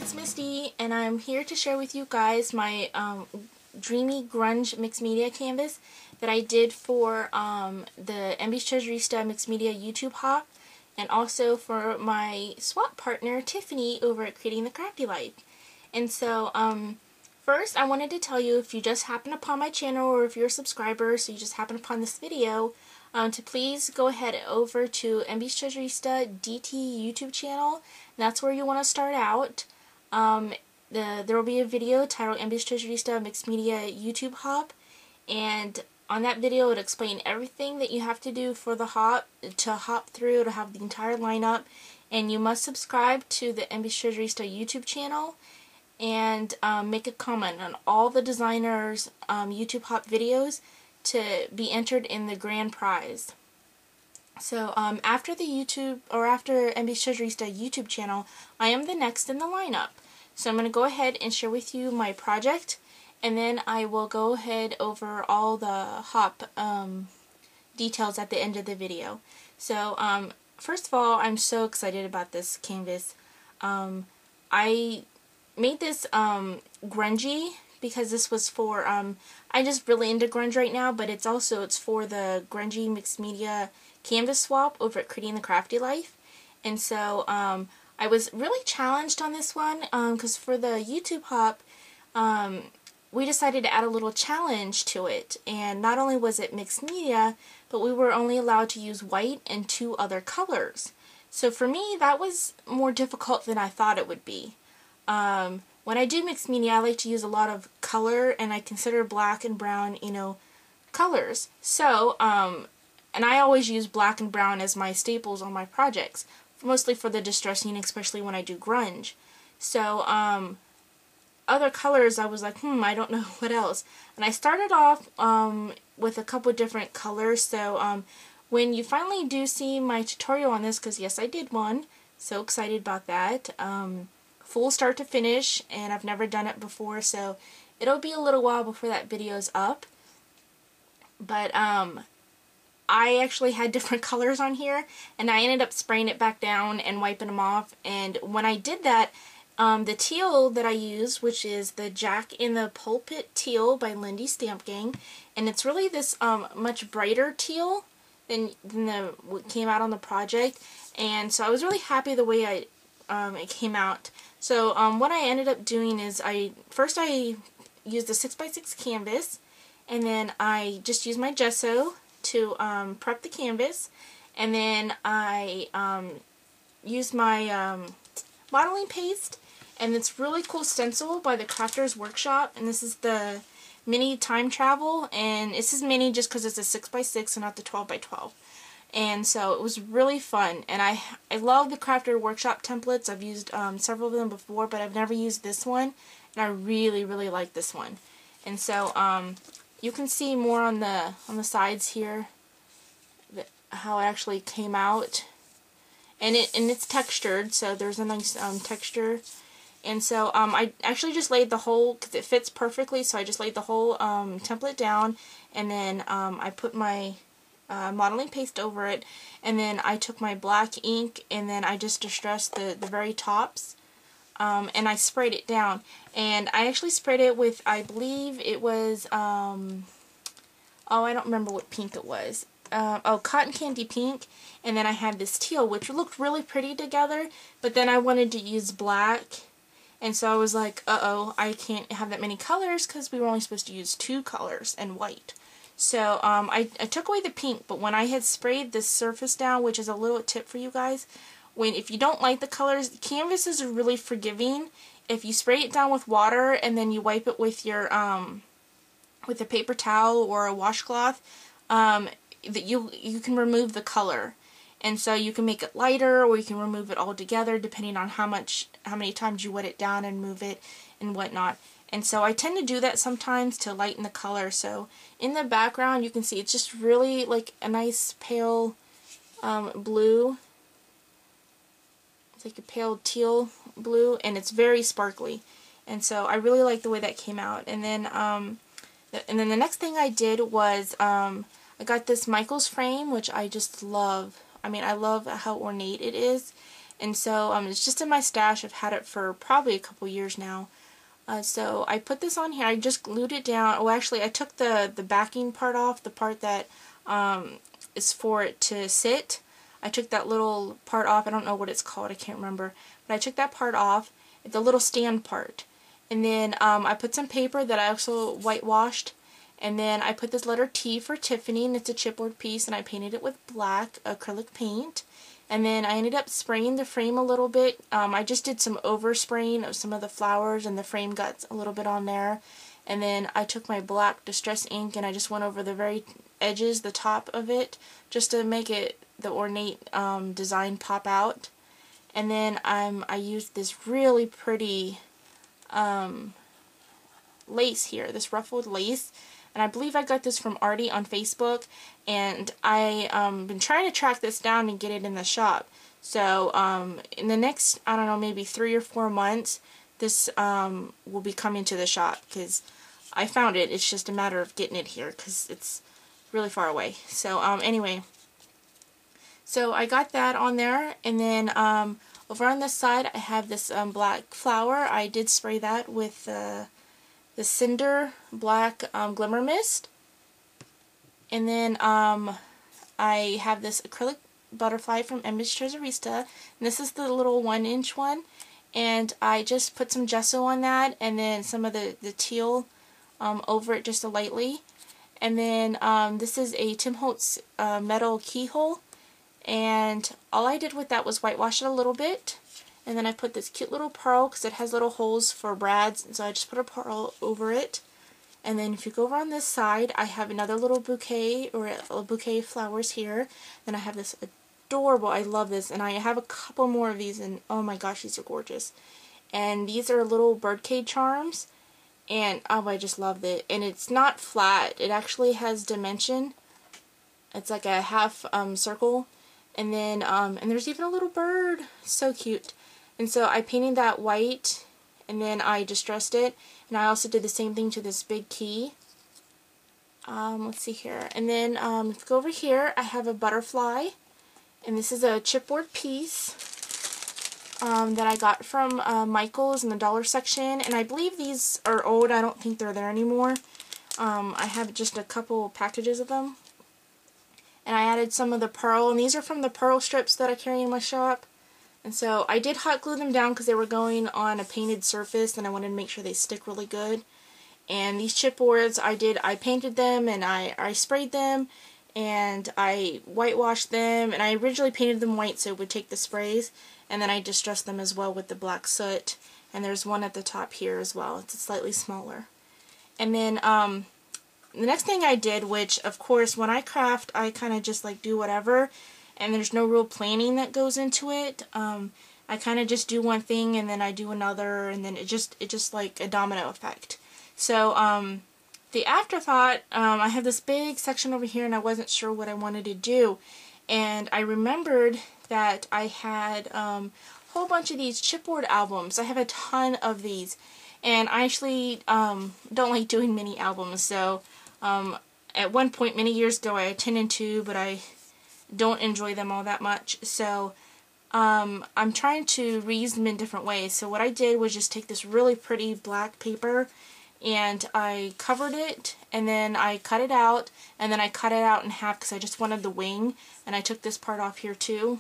it's Misty, and I'm here to share with you guys my dreamy grunge mixed media canvas that I did for the Treasurista mixed media YouTube hop, and also for my swap partner Tiffany over at Creating the Crafty Life. And so first I wanted to tell you, if you just happen upon my channel or if you're a subscriber so you just happen upon this video, to please go ahead over to Treasurista DT YouTube channel. That's where you want to start out. There will be a video titled Treasurista Mixed Media YouTube Hop, and on that video it'll explain everything that you have to do for the hop, to hop through, to have the entire lineup, and you must subscribe to the Treasurista YouTube channel and make a comment on all the designers' YouTube hop videos to be entered in the grand prize. So after the after Treasurista YouTube channel, I am the next in the lineup. So I'm going to go ahead and share with you my project, and then I will go ahead over all the hop details at the end of the video. So first of all, I'm so excited about this canvas. I made this grungy because this was for, I'm just really into grunge right now, but it's for the grungy mixed media canvas swap over at Creating the Crafty Life. And so I was really challenged on this one because for the YouTube hop, we decided to add a little challenge to it, and not only was it mixed media, but we were only allowed to use white and 2 other colors. So for me, that was more difficult than I thought it would be. When I do mixed media, I like to use a lot of color, and I consider black and brown, colors. So, and I always use black and brown as my staples on my projects, mostly for the distressing, especially when I do grunge. So, other colors, I was like, I don't know what else. And I started off with a couple different colors. So, when you finally do see my tutorial on this, because yes, I did one, so excited about that. Full start to finish, and I've never done it before, so it'll be a little while before that video's up. But I actually had different colors on here, and I ended up spraying it back down and wiping them off. And when I did that, the teal that I used, which is the Jack in the Pulpit teal by Lindy Stamp Gang, and it's really this much brighter teal than what came out on the project. And so I was really happy the way it came out. So what I ended up doing is first I used a 6x6 canvas, and then I just used my gesso to prep the canvas, and then I used my modeling paste, and this really cool stencil by the Crafters Workshop, and this is the mini time travel, and this is mini just because it's a 6x6 and not the 12x12. And so it was really fun, and I love the Crafter Workshop templates. I've used several of them before, but I've never used this one, and I really like this one. And so you can see more on the sides here how it actually came out, and it's textured, so there's a nice texture. And so I actually just laid the whole, because it fits perfectly, so I just laid the whole template down, and then I put my modeling paste over it, and then I took my black ink, and then I just distressed the very tops, and I sprayed it down. And I actually sprayed it with, I believe it was, oh, I don't remember what pink it was. Oh, cotton candy pink, and then I had this teal, which looked really pretty together, but then I wanted to use black, and so I was like, uh-oh, I can't have that many colors because we were only supposed to use 2 colors and white. So I took away the pink, but when I had sprayed this surface down, which is a little tip for you guys, if you don't like the colors, canvases are really forgiving. If you spray it down with water and then you wipe it with your with a paper towel or a washcloth, that you can remove the color, and so you can make it lighter, or you can remove it altogether depending on how many times you wet it down and move it and whatnot. And so I tend to do that sometimes to lighten the color. So in the background you can see it's just really like a nice pale blue. It's like a pale teal blue, and it's very sparkly. And so I really like the way that came out. And then the next thing I did was I got this Michaels frame, which I just love. I mean, I love how ornate it is. And so it's just in my stash. I've had it for probably a couple years now. So I put this on here. I just glued it down. Oh, actually, I took the backing part off, the part that is for it to sit. I took that little part off. I don't know what it's called. I can't remember. But I took that part off, the little stand part. And then I put some paper that I also whitewashed. And then I put this letter T for Tiffany, and it's a chipboard piece, and I painted it with black acrylic paint. And then I ended up spraying the frame a little bit. I just did some overspraying of some of the flowers, and the frame got a little bit on there. And then I took my black Distress ink and I just went over the very edges, the top of it, just to make it the ornate design pop out. And then I used this really pretty lace here, this ruffled lace. And I believe I got this from Artie on Facebook, and I been trying to track this down and get it in the shop. So in the next, I don't know, maybe 3 or 4 months, this will be coming to the shop, because I found it. It's just a matter of getting it here, because it's really far away. So anyway, so I got that on there, and then over on this side I have this black flower. I did spray that with the Cinder Black Glimmer Mist. And then I have this acrylic butterfly from MBT Treasurista. And this is the little 1-inch one. And I just put some gesso on that, and then some of the teal over it just lightly. And then this is a Tim Holtz metal keyhole. And all I did with that was whitewash it a little bit. And then I put this cute little pearl, because it has little holes for brads, and so I just put a pearl over it. And then if you go over on this side, I have another little bouquet, or a bouquet of flowers here. Then I have this adorable, I love this, and I have a couple more of these, and oh my gosh, these are gorgeous. And these are little birdcage charms, and oh, I just love it. And it's not flat, it actually has dimension. It's like a half circle, and then and there's even a little bird, so cute. And so I painted that white, and then I distressed it, and I also did the same thing to this big key. Let's see here. And then if you go over here, I have a butterfly, and this is a chipboard piece that I got from Michael's in the dollar section, and I believe these are old. I don't think they're there anymore. I have just a couple packages of them. And I added some of the pearl, and these are from the pearl strips that I carry in my shop. And so I did hot glue them down because they were going on a painted surface, and I wanted to make sure they stick really good. And these chipboards, I painted them, and I sprayed them, and I whitewashed them, and I originally painted them white so it would take the sprays, and then I distressed them as well with the black soot. And there's one at the top here as well. It's slightly smaller. And then the next thing I did, which of course when I craft I kind of just like do whatever, and there's no real planning that goes into it. I kind of just do one thing and then I do another, and then it just like a domino effect. So the afterthought, I have this big section over here and I wasn't sure what I wanted to do, and I remembered that I had a whole bunch of these chipboard albums. I have a ton of these, and I actually don't like doing mini albums. So at one point many years ago I intended to, but I don't enjoy them all that much. So I'm trying to reuse them in different ways. So what I did was just take this really pretty black paper, and I covered it, and then I cut it out, and then I cut it out in half because I just wanted the wing, and I took this part off here too.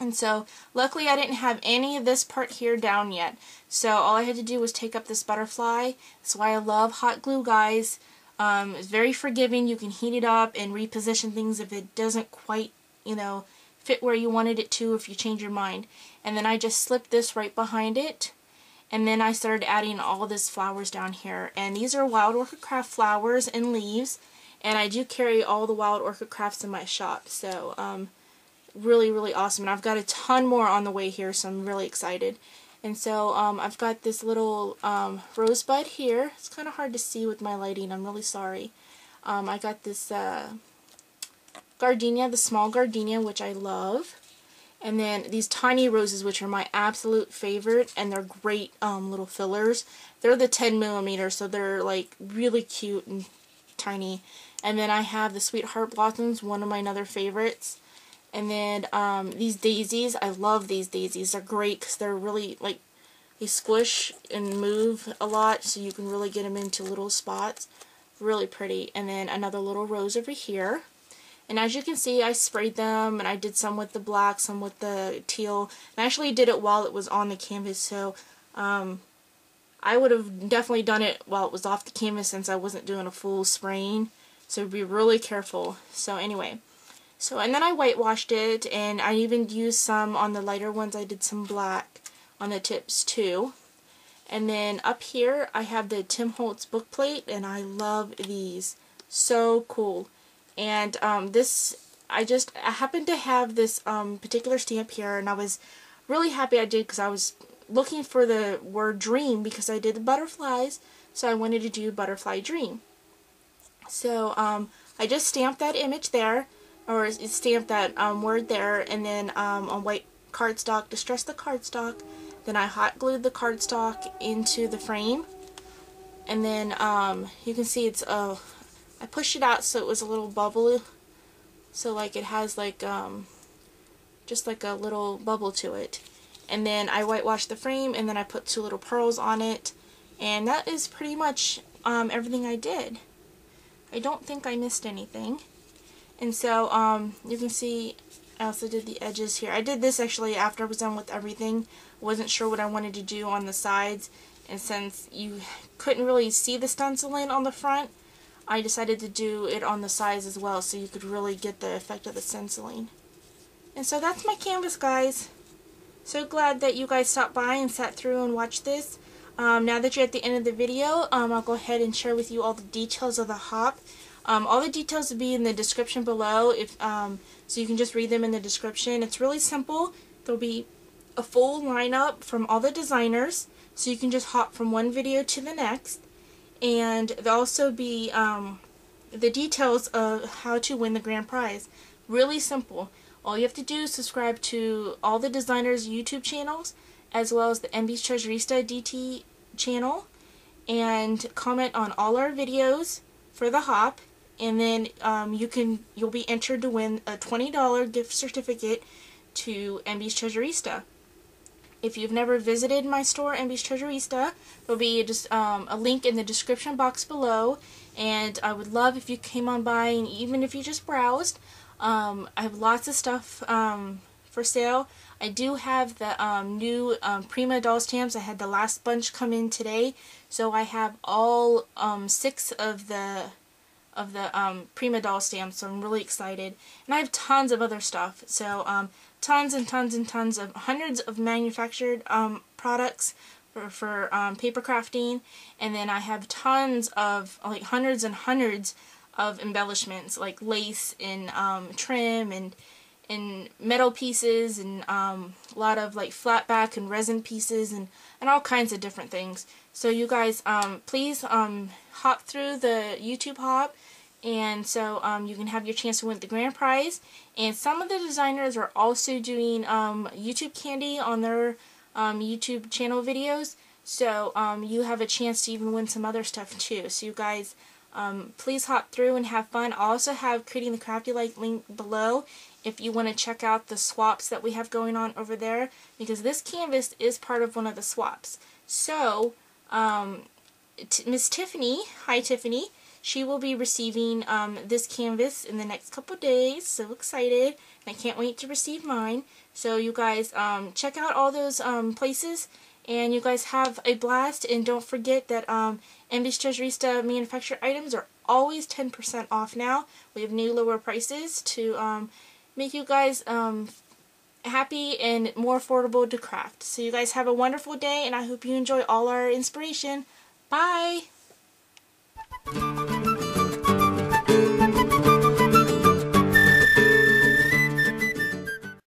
And so luckily I didn't have any of this part here down yet, so all I had to do was take up this butterfly. That's why I love hot glue, guys. It's very forgiving. You can heat it up and reposition things if it doesn't quite, you know, fit where you wanted it to, if you change your mind. And then I just slipped this right behind it, and then I started adding all these flowers down here. And these are Wild Orchid Craft flowers and leaves, and I do carry all the Wild Orchid Crafts in my shop. So really, really awesome. And I've got a ton more on the way here, so I'm really excited. And so I've got this little rosebud here. It's kind of hard to see with my lighting. I'm really sorry. I got this gardenia, the small gardenia, which I love. And then these tiny roses, which are my absolute favorite, and they're great little fillers. They're the 10mm, so they're like really cute and tiny. And then I have the Sweetheart Blossoms, one of my other favorites. And then these daisies, I love these daisies. They're great because they're really, like, they squish and move a lot, so you can really get them into little spots. Really pretty. And then another little rose over here. And as you can see, I sprayed them, and I did some with the black, some with the teal. And I actually did it while it was on the canvas, so I would have definitely done it while it was off the canvas since I wasn't doing a full spraying. So be really careful. So anyway, and then I whitewashed it, and I even used some on the lighter ones. I did some black on the tips too. And then up here I have the Tim Holtz book plate, and I love these. So cool. And I happened to have this particular stamp here, and I was really happy I did because I was looking for the word dream because I did the butterflies, so I wanted to do butterfly dream. So I just stamped that image there, or stamped that word there, and then on white cardstock, distressed the cardstock. Then I hot glued the cardstock into the frame, and then you can see it's I pushed it out so it was a little bubble, so like it has like just like a little bubble to it. And then I whitewashed the frame, and then I put 2 little pearls on it, and that is pretty much everything I did. I don't think I missed anything. And so you can see I also did the edges here. I did this actually after I was done with everything. I wasn't sure what I wanted to do on the sides, and since you couldn't really see the stenciling on the front, I decided to do it on the sides as well so you could really get the effect of the stenciling. And so that's my canvas, guys. So glad that you guys stopped by and sat through and watched this. Now that you're at the end of the video, I'll go ahead and share with you all the details of the hop. All the details will be in the description below, so you can just read them in the description. It's really simple. There'll be a full lineup from all the designers, so you can just hop from one video to the next. And there'll also be the details of how to win the grand prize. Really simple. All you have to do is subscribe to all the designers' YouTube channels, as well as the Treasurista DT channel, and comment on all our videos for the hop, and then you'll be entered to win a $20 gift certificate to Treasurista. If you've never visited my store, Treasurista, there'll be just a link in the description box below, and I would love if you came on by, and even if you just browsed. I have lots of stuff for sale. I do have the new Prima doll stamps. I had the last bunch come in today, so I have all 6 of the Prima doll stamps, so I'm really excited. And I have tons of other stuff, so tons and tons and tons of hundreds of manufactured products for paper crafting, and then I have tons of, like, hundreds and hundreds of embellishments, like lace and trim and metal pieces, and a lot of like flat back and resin pieces, and all kinds of different things. So you guys please hop through the YouTube hop, and so you can have your chance to win the grand prize. And some of the designers are also doing YouTube candy on their YouTube channel videos, so you have a chance to even win some other stuff too. So you guys please hop through and have fun. I'll also have Creating the Crafty Life link below if you want to check out the swaps that we have going on over there, because this canvas is part of one of the swaps. So Miss Tiffany, hi Tiffany, she will be receiving this canvas in the next couple days. So excited, and I can't wait to receive mine. So you guys check out all those places, and you guys have a blast. And don't forget that Treasurista manufactured items are always 10% off now. We have new lower prices to make you guys happy and more affordable to craft. So you guys have a wonderful day, and I hope you enjoy all our inspiration. Bye!